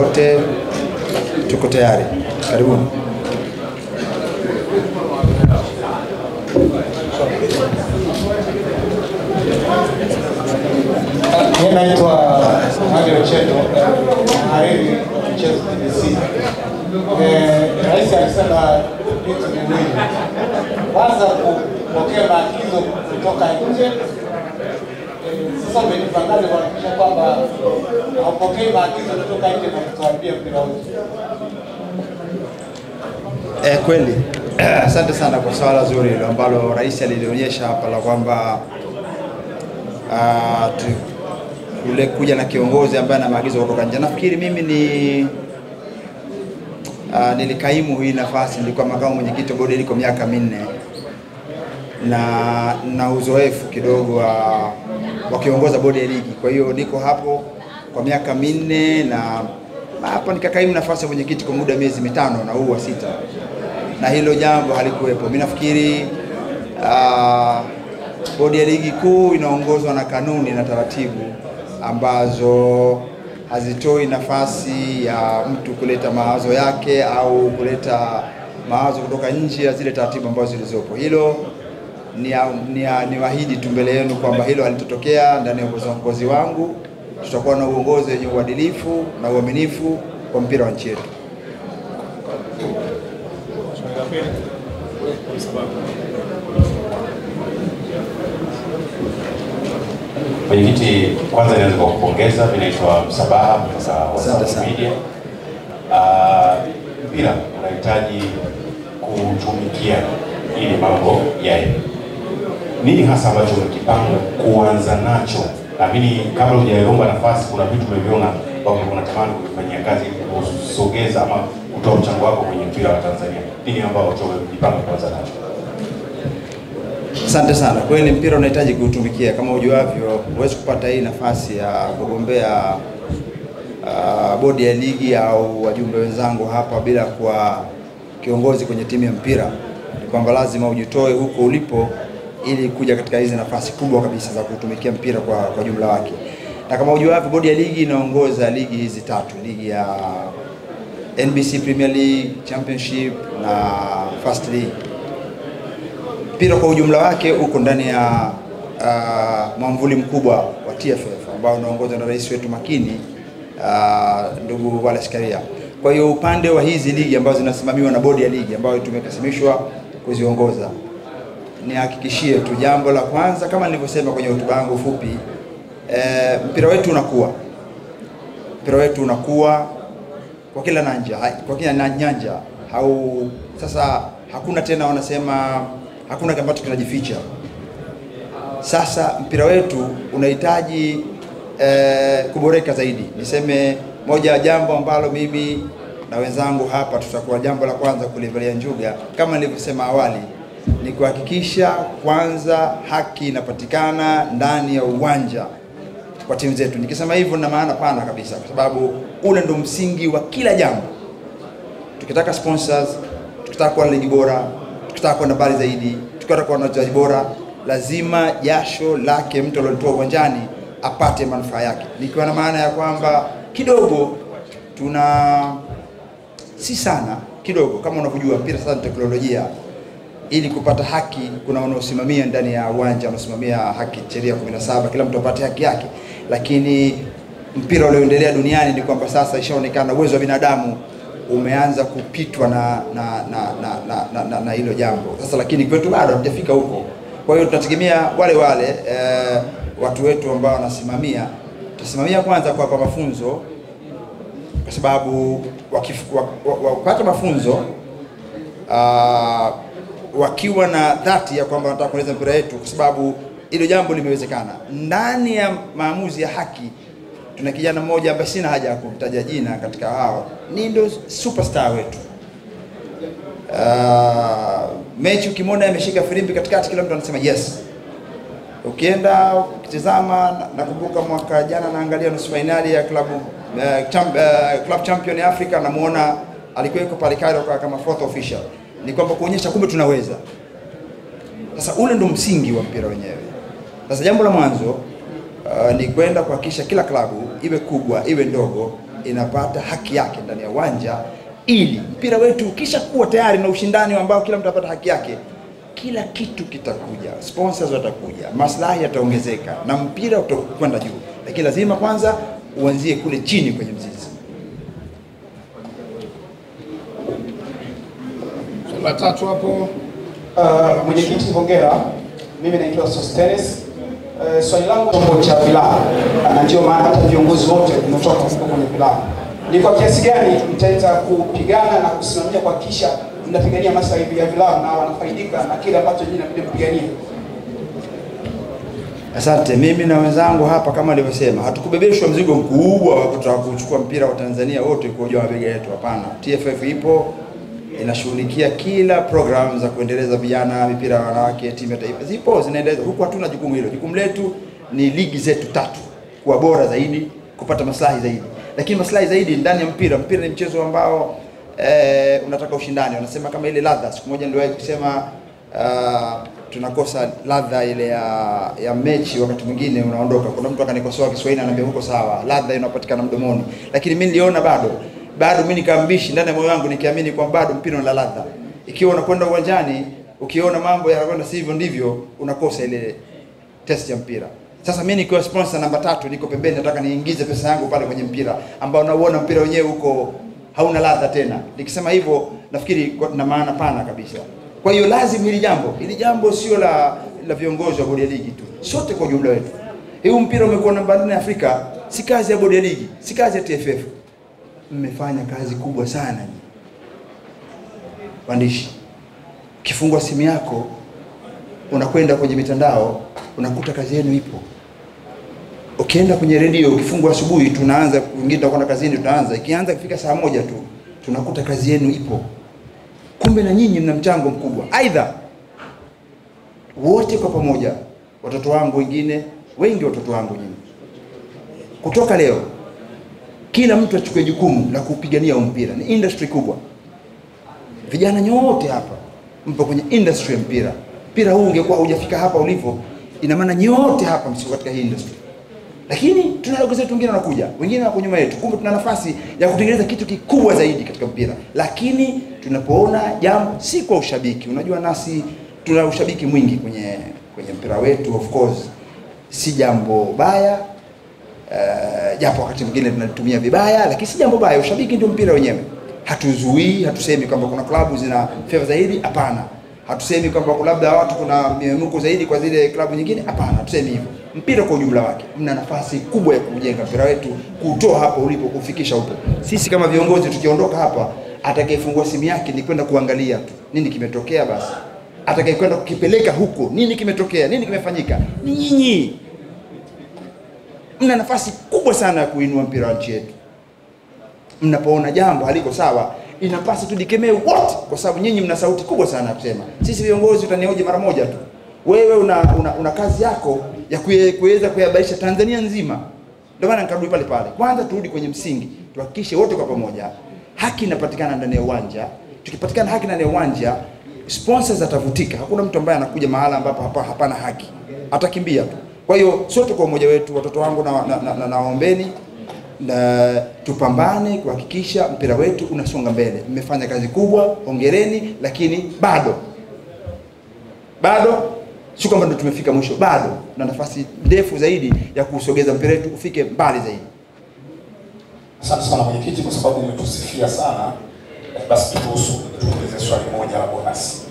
wote tuko tayari. Karibuni. Mimi naitwa Mario Cheto, mhariri wa michezo TBC. Rais alisema vitu viwili. Kwanza kupokea maagizo kutoka nje. Sasa umejipangana kuhakikisha kwamba haupokei maagizo kutoka nje na kutuambia mpira huu. Kweli. Asante sana kwa swala zuri hilo ambalo rais alilionyesha hapa la kwamba yule kuja na kiongozi ambaye ana maagizo kutoka nje. Nafikiri mimi nilikaimu hii nafasi, nilikuwa makamu mwenyekiti wa bodi liko miaka 4 na uzoefu kidogo wa kiongoza bodi ya ligi. Kwa hiyo niko hapo kwa miaka 4 na hapa nikakaimu nafasi ya mwenyekiti kwa muda miezi 5 na huu wa 6. Na hilo jambo halikuwepo. Mimi nafikiri bodi ya ligi kuu inaongozwa na kanuni na taratibu ambazo hazitoi nafasi ya mtu kuleta mawazo yake au kuleta mawazo kutoka nje ya zile taratibu ambazo zilizopo. Hilo ni wahidi tu mbele yenu kwamba hilo halitotokea ndani ya uongozi wangu. Tutakuwa na uongozi wenye uadilifu na uaminifu kwa mpira wa nchi yetu. Mwenyekiti, kwanza nianze kwa kupongeza. Mimi naitwa Msabaha kutoka Wasafi Media. Mpira unahitaji kutumikia ili mambo yaende. Nini hasa ambacho umekipanga kuanza nacho? Naamini kabla hujaomba nafasi kuna vitu umeviona kwamba unatamani kufanyia kazi kusogeza ama kutoa mchango wako kwenye mpira wa Tanzania. Nini ambacho umekipanga kuanza nacho? Asante sana. Kweli mpira unahitaji kuutumikia. Kama ujuavyo, huwezi kupata hii nafasi ya kugombea bodi ya ligi au wajumbe wenzangu hapa bila kuwa kiongozi kwenye timu ya mpira. Ni kwamba lazima ujitoe huko ulipo ili kuja katika hizi nafasi kubwa kabisa za kutumikia mpira kwa jumla wake. Na kama ujuavyo, bodi ya ligi inaongoza ligi hizi 3, ligi ya NBC Premier League, Championship na First League. Mpira kwa ujumla wake uko ndani ya mwamvuli mkubwa wa TFF ambao unaongozwa na rais wetu makini ndugu Wallace Karia. Kwa hiyo upande wa hizi ligi ambazo zinasimamiwa na bodi ya ligi ambayo tumekasimishwa kuziongoza, nihakikishie tu jambo la kwanza, kama nilivyosema kwenye hotuba yangu fupi, mpira wetu unakuwa. Mpira wetu unakuwa kwa kila nyanja. Sasa hakuna tena wanasema hakuna ambacho kinajificha. Sasa mpira wetu unahitaji kuboreka zaidi. Niseme moja ya jambo ambalo mimi na wenzangu hapa tutakuwa jambo la kwanza kulivalia njuga, kama nilivyosema awali, ni kuhakikisha kwanza haki inapatikana ndani ya uwanja kwa timu zetu. Nikisema hivyo na maana pana kabisa, kwa sababu ule ndo msingi wa kila jambo. Tukitaka sponsors, tukitaka kuwa ligi bora, tukitaka kuwa mbali zaidi, tukitaka kuwa na wachezaji bora, lazima jasho lake mtu aliyetoa uwanjani apate manufaa yake. Nikiwa na maana ya kwamba kidogo si sana kidogo, kama unavyojua mpira sasa ni teknolojia. Ili kupata haki kuna wanaosimamia ndani ya uwanja, wanasimamia haki, sheria 17, kila mtu apate haki yake. Lakini mpira ulioendelea duniani ni kwamba sasa ishaonekana uwezo wa binadamu umeanza kupitwa na hilo jambo. Sasa lakini kwetu bado hatujafika huko. Kwa hiyo tunategemea wale watu wetu ambao wanasimamia, tusimamia kwanza kwa mafunzo, kwa sababu wakipata mafunzo wakiwa na dhati ya kwamba wanataka kuendeleza mpira wetu, kwa sababu hilo jambo limewezekana. Ndani ya maamuzi ya haki tuna kijana mmoja ambaye sina haja ya kumtaja jina katika hao, ni ndo superstar wetu. Mechi ukimwona ameshika filimbi katikati, kila mtu anasema yes. Ukienda ukitazama, nakumbuka mwaka jana naangalia nusu finali ya club champion Africa, namuona alikuwa yuko pale Cairo kama fourth official. Ni kwamba kuonyesha kumbe tunaweza. Sasa ule ndo msingi wa mpira wenyewe. Sasa jambo la mwanzo ni kwenda kuhakikisha kila klabu iwe kubwa iwe ndogo inapata haki yake ndani ya uwanja, ili mpira wetu ukisha kuwa tayari na ushindani ambao kila mtu apata haki yake, kila kitu kitakuja, sponsors watakuja, maslahi yataongezeka na mpira utakwenda juu. Lakini lazima kwanza uanzie kule chini kwenye mzizi. La tatu hapo. Mwenyekiti, hongera. Mimi naitwa Sostenes. Swali langu chombo cha vilabu, na ndio maana hata viongozi wote wametoka kwenye vilabu, ni kwa kiasi gani mtaweza kupigana na kusimamia kuhakikisha mnapigania maslahi ya vilabu na wanafaidika na kile ambacho nyinyi mnapigania? Asante. Mimi na wenzangu hapa kama nilivyosema, hatukubebeshwa mzigo mkubwa wa kutaka kuchukua mpira wa Tanzania wote kwa juu mabega yetu. Hapana. TFF ipo inashughulikia kila program za kuendeleza vijana, mipira ya wanawake, timu ya taifa zipo zinaendeleza. Huku hatuna jukumu hilo. Jukumu letu ni ligi zetu 3 kuwa bora zaidi, kupata maslahi zaidi. Lakini maslahi zaidi ndani ya mpira. Mpira ni mchezo ambao unataka ushindani. Wanasema kama ile ladha. Siku moja ndio kusema tunakosa ladha ile ya mechi, wakati mwingine unaondoka. Kuna mtu akanikosoa Kiswahili ananiambia huko sawa, ladha inapatikana mdomoni. Lakini mimi niliona bado mimi nikambishi ndani ya moyo wangu, nikiamini kwamba bado mpira una ladha. Ikiwa unakwenda uwanjani ukiona mambo yanakwenda sivyo ndivyo, unakosa ile test ya mpira. Sasa mimi nikiwa sponsor namba 3 niko pembeni, nataka niingize pesa yangu pale kwenye mpira ambao nauona mpira wenyewe huko hauna ladha tena. Nikisema hivyo nafikiri na maana pana kabisa. Kwa hiyo lazima hili jambo sio la viongozi wa bodi ya ligi tu, sote kwa jumla wetu. Huu mpira umekuwa namba 4 Afrika, si kazi ya bodi ya ligi, si kazi ya TFF. Mmefanya kazi kubwa sana. Waandishi, ukifungua simu yako unakwenda kwenye mitandao unakuta kazi yenu ipo. Ukienda kwenye redio ukifungua asubuhi tunaanza, wengine tunakwenda kazini tunaanza, ikianza kufika saa 1 tu tunakuta kazi yenu ipo. Kumbe na nyinyi mna mchango mkubwa. Aidha wote kwa pamoja, watoto wangu wengine, wengi watoto wangu nyinyi, kutoka leo kila mtu achukue jukumu la kupigania mpira. Ni industry kubwa. Vijana nyote hapa mpo kwenye industry ya mpira. Mpira huu ungekuwa hujafika hapa ulipo, ina maana nyote hapa msiko katika hii industry. Lakini tunaongeza watu wengine wanakuja, wengine wako nyuma yetu. Kumbe tuna nafasi ya kutengeneza kitu kikubwa zaidi katika mpira. Lakini tunapoona jambo si kwa ushabiki. Unajua nasi tuna ushabiki mwingi kwenye mpira wetu, of course. Si jambo baya. Japo wakati mwingine tunatumia vibaya, lakini si jambo baya. Ushabiki ndio mpira wenyewe. Hatuzuii, hatusemi kwamba kuna klabu zina favor zaidi, hapana. Hatusemi kwamba labda watu kuna miemuko zaidi kwa zile klabu nyingine, hapana. Hatusemi hivyo. Mpira kwa ujumla wake mna nafasi kubwa ya kujenga mpira wetu, kutoa hapo ulipo kufikisha huko. Sisi kama viongozi tukiondoka hapa, atakayefungua simu yake ni kwenda kuangalia tu nini kimetokea basi. Atakayekwenda kukipeleka huko nini kimetokea, nini kimefanyika, ni nyinyi. Mna nafasi kubwa sana ya kuinua mpira wa nchi yetu. Mnapoona jambo haliko sawa, inapaswa tudikemee wote, kwa sababu nyinyi mna sauti kubwa sana kusema. Sisi viongozi utanioje mara moja tu. Wewe una kazi yako ya kuweza kuyabaisha Tanzania nzima. Ndio maana nikarudi pale. Kwanza turudi kwenye msingi, tuhakikishe wote kwa pamoja haki inapatikana ndani ya uwanja. Tukipatikana haki ndani ya uwanja, sponsors atavutika. Hakuna mtu ambaye anakuja mahala ambapo hapana haki, atakimbia tu. Kwa hiyo sote kwa umoja wetu, watoto wangu naombeni na tupambane kuhakikisha mpira wetu unasonga mbele. Mmefanya kazi kubwa, hongereni, lakini bado sio kwamba ndio tumefika mwisho, bado na nafasi ndefu zaidi ya kusogeza mpira wetu ufike mbali zaidi. Asante sana mwenyekiti, kwa sababu umetusifia sana. Basi turuhusu tuulize swali moja la bonus.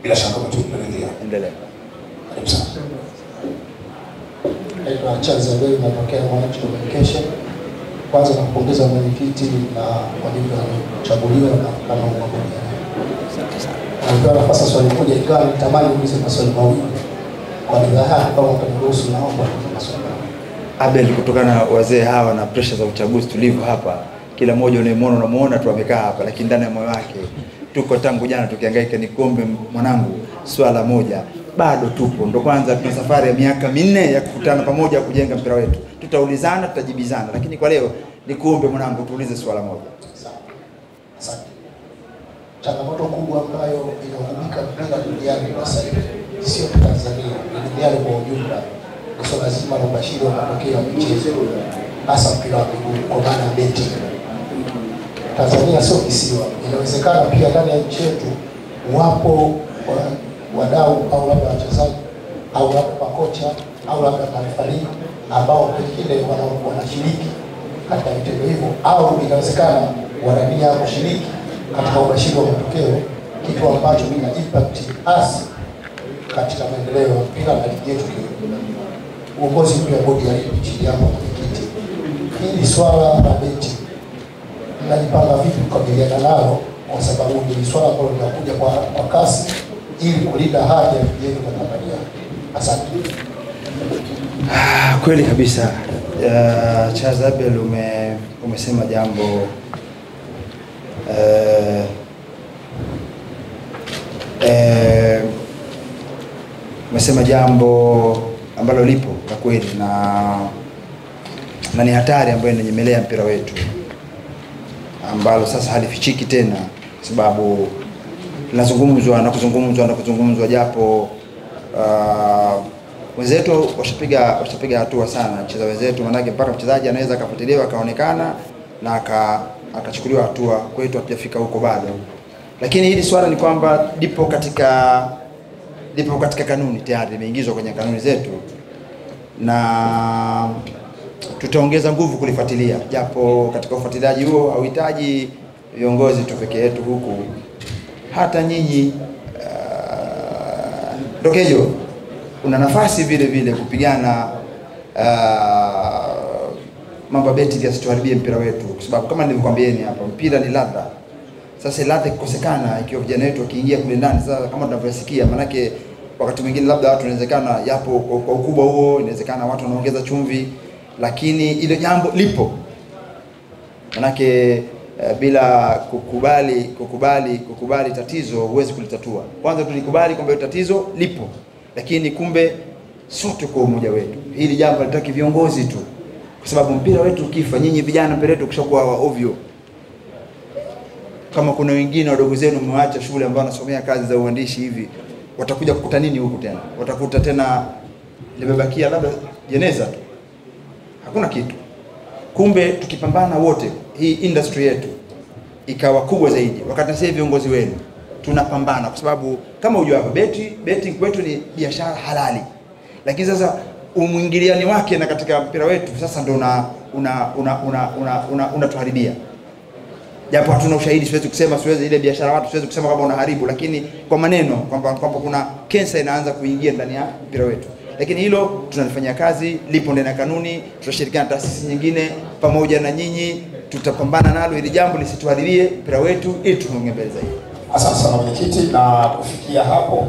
Bila shaka mtuendelea. Endelea. Karibu sana. Naitwa Charles Abel, natokea Mwananchi Communication. Kwanza nakupongeza mwenyekiti na wajumbe waliochaguliwa na kama mmoja. Asante sana. Naomba nafasi swali moja, ikawa nitamani kuuliza maswali mawili. Kwa nidhaha kama utaniruhusu, naomba maswali. Abel, kutokana na wazee hawa na pressure za uchaguzi tulivyo hapa, kila mmoja unamuona tu amekaa hapa, lakini ndani ya moyo wake tuko tangu jana tukihangaika. Nikombe mwanangu, swala moja, bado tupo. Ndio kwanza tuna safari ya miaka 4 ya kukutana pamoja kujenga mpira wetu. Tutaulizana, tutajibizana, lakini kwa leo nikuombe mwanangu tuulize swala moja. Asante. Changamoto kubwa ambayo inahubika mpira duniani kwa sasa hivi, sio Tanzania, duniani kwa ujumla, ni swala zima la ubashiri wa matokeo ya michezo. hasa mpira wa miguu kwa maana ya beti. Tanzania sio kisiwa, inawezekana pia ndani ya nchi yetu wapo wadau au labda wachezaji au labda makocha au labda marefari ambao pengine wanashiriki katika vitendo hivyo, au inawezekana wanania kushiriki katika ubashiri wa matokeo, kitu ambacho kina impact hasi katika maendeleo ya mpira na ligi yetu. Uongozi mpya wa bodi ya ligi chini hapo mwenyekiti, hili swala la beti mnajipanga vipi kukabiliana nalo, kwa sababu ni swala ambalo linakuja kwa kasi ili kulinda hadhi ya ligi yetu ya Tanzania? Asante. Kweli kabisa. Charles Abel umesema jambo umesema jambo ambalo lipo kwa kweli na ni hatari ambayo inanyemelea mpira wetu, ambalo sasa halifichiki tena, kwa sababu linazungumzwa na kuzungumzwa japo wenzetu washapiga hatua sana mchezaji wenzetu, manake mpaka mchezaji anaweza akafuatiliwa akaonekana na akachukuliwa hatua. Kwetu hatujafika huko bado, lakini hili swala ni kwamba lipo katika kanuni, tayari limeingizwa kwenye kanuni zetu, na tutaongeza nguvu kulifuatilia, japo katika ufuatiliaji huo hauhitaji viongozi tu peke yetu huku, hata nyinyi Ndokejo una nafasi vile vile kupigana mambo beti yasituharibie mpira wetu, kwa sababu kama nilivyokuambieni hapa, mpira ni ladha. Sasa ladha ikosekana ikiwa vijana wetu wakiingia kule ndani, sasa kama tunavyosikia, manake wakati mwingine labda watu inawezekana yapo kwa ukubwa huo, inawezekana watu wanaongeza chumvi, lakini ile jambo lipo. Manake bila kukubali tatizo huwezi kulitatua. Kwanza tulikubali kwamba tatizo lipo, lakini kumbe sote kwa umoja wetu. Hili jambo linataka viongozi tu, kwa sababu mpira wetu ukifa, nyinyi vijana mpira wetu ukishakuwa ovyo. Kama kuna wengine wadogo zenu mmeacha shule ambao wanasomea kazi za uandishi hivi, watakuja kukuta nini huku tena? Watakuta tena limebakia labda jeneza tu, hakuna kitu. Kumbe tukipambana wote, hii industry yetu ikawa kubwa zaidi. Wakati sasa viongozi wenu tunapambana, kwa sababu kama unajua hapa betting kwetu ni biashara halali, lakini sasa umwingiliani wake na katika mpira wetu sasa ndo unatuharibia. Japo hatuna ushahidi, siwezi ile biashara watu siwezi kusema kwamba unaharibu, lakini kwa maneno kwamba kuna kensa inaanza kuingia ndani ya mpira wetu. Lakini hilo tunalifanyia kazi, lipo ndani ya kanuni, tutashirikiana na taasisi nyingine pamoja na nyinyi, tutapambana nalo ili jambo lisituharibie mpira wetu ili tuonge mbele zaidi. Asante sana mwenyekiti, na kufikia hapo